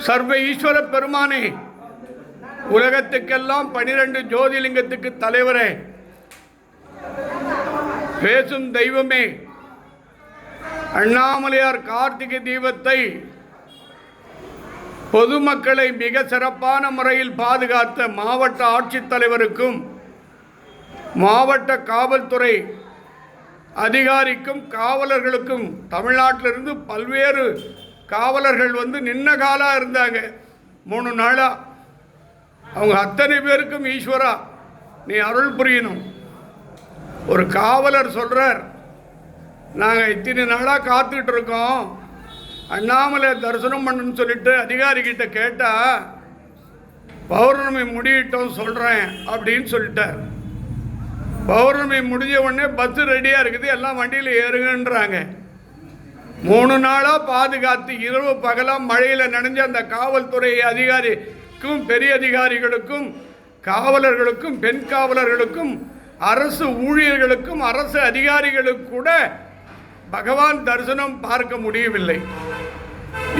சர்வ ஈஸ்வர பெருமானே, உலகத்துக்கெல்லாம் 12 ஜோதிலிங்கத்துக்கு தலைவரே, பேசும் தெய்வமே, அண்ணாமலையார் கார்த்திகை தீபத்தை பொதுமக்களை மிக சிறப்பான முறையில் பாதுகாத்த மாவட்ட ஆட்சித்தலைவருக்கும் மாவட்ட காவல்துறை அதிகாரிக்கும் காவலர்களுக்கும் தமிழ்நாட்டிலிருந்து பல்வேறு காவலர்கள் நின்ன காலாக இருந்தாங்க. 3 நாளாக அவங்க அத்தனை பேருக்கும் ஈஸ்வரா நீ அருள் புரியணும். ஒரு காவலர் சொல்கிறார், நாங்கள் இத்தனை நாளாக காத்துக்கிட்டு இருக்கோம், அண்ணாமலை தரிசனம் பண்ணுன்னு சொல்லிட்டு அதிகாரிகிட்ட கேட்டால் பௌர்ணமி முடியிட்டோம் சொல்கிறேன் அப்படின்னு சொல்லிட்டார். பௌர்ணமி முடிஞ்ச உடனே பஸ்ஸு ரெடியாக இருக்குது, எல்லாம் வண்டியில் ஏறுங்கன்றாங்க. 3 நாளாக பாதுகாத்து இரவு பகலாக மழையில் நனைஞ்ச அந்த காவல்துறை அதிகாரிக்கும் பெரிய அதிகாரிகளுக்கும் காவலர்களுக்கும் பெண் காவலர்களுக்கும் அரசு ஊழியர்களுக்கும் அரசு அதிகாரிகளுக்கு கூட பகவான் தரிசனம் பார்க்க முடியவில்லை.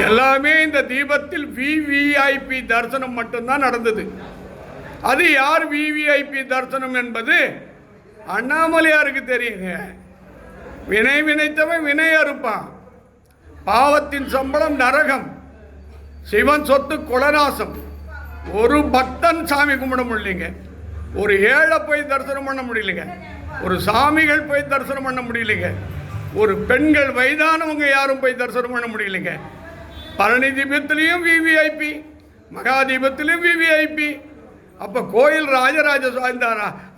எல்லாமே இந்த தீபத்தில் விவிஐபி தரிசனம் மட்டும்தான் நடந்தது. அது யார் விவிஐபி தரிசனம் என்பது அண்ணாமலையாருக்கு தெரியுங்க. வினை வினைத்தவன் வினை அறுப்பான். பாவத்தின் சம்பளம் நரகம், சிவன் சொத்து குலநாசம். ஒரு பக்தன் சாமி கும்பிட முடியலைங்க, ஒரு ஏழை போய் தரிசனம் பண்ண முடியலைங்க, ஒரு சாமிகள் போய் தரிசனம் பண்ண முடியலைங்க, ஒரு பெண்கள் வயதானவங்க யாரும் போய் தரிசனம் பண்ண முடியலைங்க. பழனி தீபத்திலையும் விவிஐபி, மகா தீபத்திலையும் விவிஐபி. அப்போ கோயில் ராஜராஜ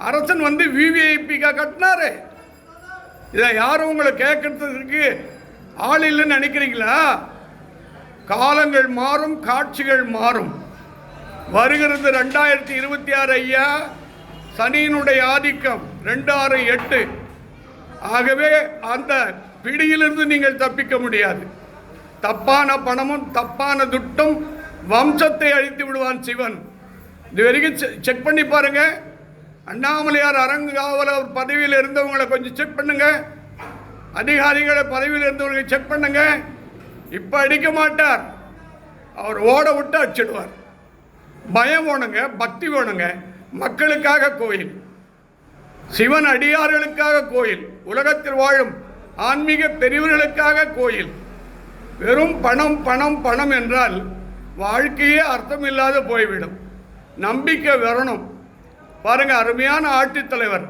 அரசன் விவிஐபிக்காக கட்டினாரு. இதை யாரும் உங்களை கேட்கறதுக்கு ஆள் இல்லைன்னு நினைக்கிறீங்களா? காலங்கள் மாறும், காட்சிகள் மாறும். வருகிறது 2026 ஐயா, சனியினுடைய ஆதிக்கம் 2-6-8. ஆகவே அந்த பிடியிலிருந்து நீங்கள் தப்பிக்க முடியாது. தப்பான பணமும் தப்பான துட்டும் வம்சத்தை அழித்து விடுவான் சிவன். இது வரைக்கும் செக் பண்ணி பாருங்க. அண்ணாமலையார் அரங்காவலர் பதவியில் இருந்தவங்களை கொஞ்சம் செக் பண்ணுங்க, அதிகாரிகளை பதவியில் இருந்தவங்களை செக் பண்ணுங்க. இப்போ அடிக்க மாட்டார், அவர் ஓட விட்டு அடிச்சிடுவார். பயம் வேணுங்க, பக்தி வேணுங்க. மக்களுக்காக கோயில், சிவன் அடியார்களுக்காக கோயில், உலகத்தில் வாழும் ஆன்மீக பெரியவர்களுக்காக கோயில். வெறும் பணம் பணம் பணம் என்றால் வாழ்க்கையே அர்த்தமில்லாத போய்விடும். நம்பிக்கை வரணும். பாருங்க, அருமையான ஆட்சித்தலைவர்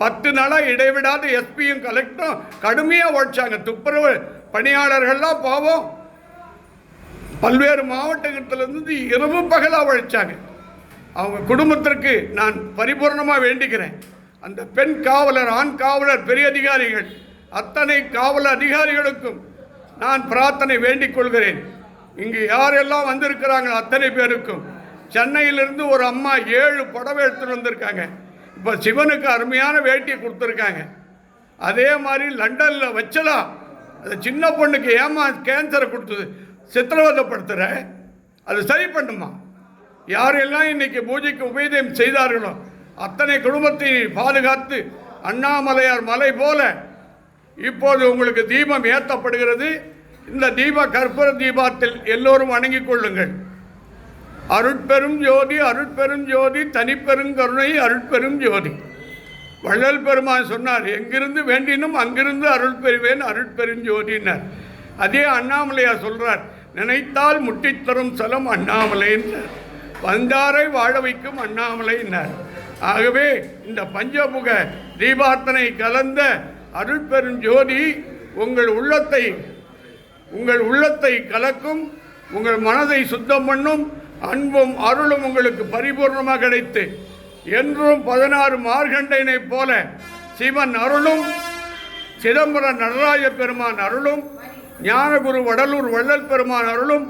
10 நாளாக இடைவிடாத எஸ்பியும் கலெக்டரும் கடுமையாக உழைச்சாங்க. துப்புரவு பணியாளர்கள்லாம் பாவம் பல்வேறு மாவட்டத்திலிருந்து இரவு பகலாக உழைச்சாங்க. அவங்க குடும்பத்திற்கு நான் பரிபூர்ணமாக வேண்டிக்கிறேன். அந்த பெண் காவலர், ஆண் காவலர், பெரிய அதிகாரிகள், அத்தனை காவல் அதிகாரிகளுக்கும் நான் பிரார்த்தனை வேண்டிக் கொள்கிறேன். இங்கு யாரெல்லாம் வந்திருக்கிறாங்க அத்தனை பேருக்கும். சென்னையிலிருந்து ஒரு அம்மா 7 புடவை எடுத்துகிட்டு வந்திருக்காங்க. இப்போ சிவனுக்கு அருமையான வேட்டியை கொடுத்துருக்காங்க. அதே மாதிரி லண்டனில் வச்சலாம், அது சின்ன பொண்ணுக்கு கேன்சரை கொடுத்தது சித்திரவதைப்படுத்துகிற, அது சரி பண்ணுமா? யாரெல்லாம் இன்னைக்கு பூஜைக்கு உபயோகம் செய்தார்களோ அத்தனை குடும்பத்தை பாதுகாத்து அண்ணாமலையார் மலை போல இப்போது உங்களுக்கு தீபம் ஏற்றப்படுகிறது. இந்த கற்பூர தீபத்தில் எல்லோரும் வணங்கிக் கொள்ளுங்கள். அருட்பெரும் ஜோதி, அருட்பெரும் ஜோதி, தனிப்பெருங்கருணை, அருட்பெரும் ஜோதி. வள்ளல் பெருமான் சொன்னார், எங்கிருந்து வேண்டினும் அங்கிருந்து அருள் பெறுவேன், அருட்பெரும் ஜோதினார். அதே அண்ணாமலையார் சொல்றார், நினைத்தால் முட்டித்தரும் சலம் அண்ணாமலைன்றார், வந்தாரை வாழ வைக்கும் அண்ணாமலைன்னார். ஆகவே இந்த பஞ்சமுக தீபார்த்தனை கலந்த அருட்பெரும் ஜோதி உங்கள் உள்ளத்தை கலக்கும், உங்கள் மனதை சுத்தம் பண்ணும். அன்பும் அருளும் உங்களுக்கு பரிபூர்ணமாக கிடைத்து என்றும் 16 மார்கண்டையனை போல சிவன் அருளும், சிதம்பரம் நடராஜ பெருமான் அருளும், ஞானகுரு வடலூர் வள்ளல் பெருமான் அருளும்,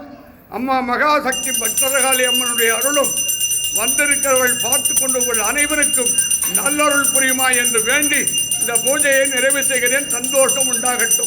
அம்மா மகாசக்தி பக்தரகாளி அம்மனுடைய அருளும் வந்திருக்கிறவர்கள் பார்த்து கொண்டு உங்கள் அனைவருக்கும் நல்லருள் புரியுமா என்று வேண்டி இந்த பூஜையை நிறைவு செய்கிறேன். சந்தோஷம் உண்டாகட்டும்.